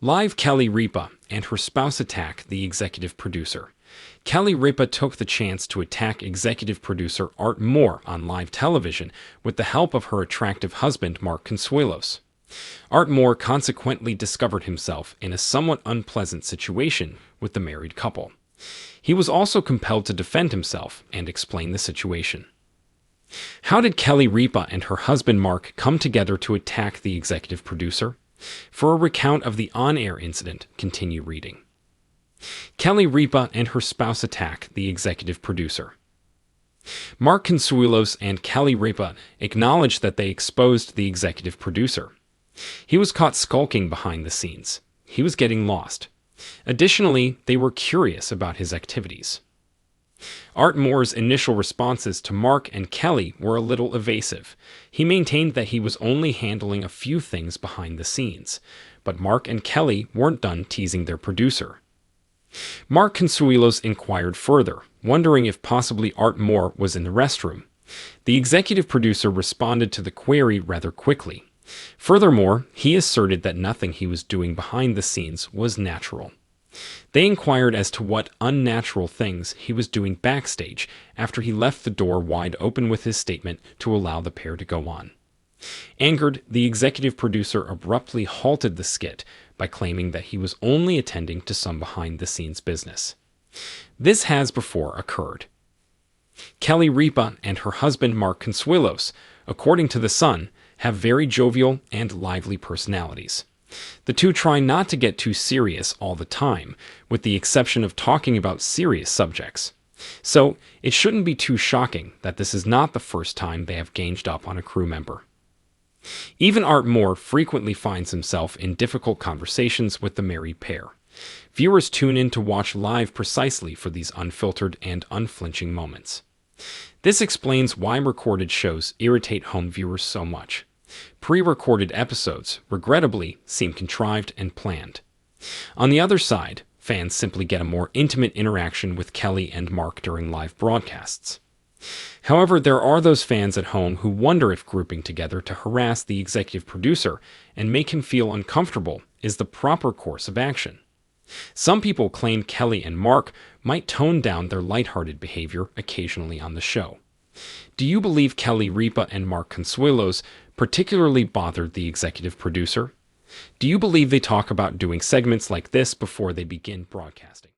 Live Kelly Ripa and her spouse attack the executive producer. Kelly Ripa took the chance to attack executive producer Art Moore on live television with the help of her attractive husband Mark Consuelos. Art Moore consequently discovered himself in a somewhat unpleasant situation with the married couple. He was also compelled to defend himself and explain the situation. How did Kelly Ripa and her husband Mark come together to attack the executive producer? For a recount of the on-air incident, continue reading. Kelly Ripa and her spouse attack the executive producer. Mark Consuelos and Kelly Ripa acknowledged that they exposed the executive producer. He was caught skulking behind the scenes. He was getting lost. Additionally, they were curious about his activities. Art Moore's initial responses to Mark and Kelly were a little evasive. He maintained that he was only handling a few things behind the scenes, but Mark and Kelly weren't done teasing their producer. Mark Consuelos inquired further, wondering if possibly Art Moore was in the restroom. The executive producer responded to the query rather quickly. Furthermore, he asserted that nothing he was doing behind the scenes was natural. They inquired as to what unnatural things he was doing backstage after he left the door wide open with his statement to allow the pair to go on. Angered, the executive producer abruptly halted the skit by claiming that he was only attending to some behind-the-scenes business. This has before occurred. Kelly Ripa and her husband Mark Consuelos, according to The Sun, have very jovial and lively personalities. The two try not to get too serious all the time, with the exception of talking about serious subjects. So, it shouldn't be too shocking that this is not the first time they have ganged up on a crew member. Even Art Moore frequently finds himself in difficult conversations with the married pair. Viewers tune in to watch live precisely for these unfiltered and unflinching moments. This explains why recorded shows irritate home viewers so much. Pre-recorded episodes, regrettably, seem contrived and planned. On the other side, fans simply get a more intimate interaction with Kelly and Mark during live broadcasts. However, there are those fans at home who wonder if grouping together to harass the executive producer and make him feel uncomfortable is the proper course of action. Some people claim Kelly and Mark might tone down their lighthearted behavior occasionally on the show. Do you believe Kelly Ripa and Mark Consuelos particularly bothered the executive producer? Do you believe they talk about doing segments like this before they begin broadcasting?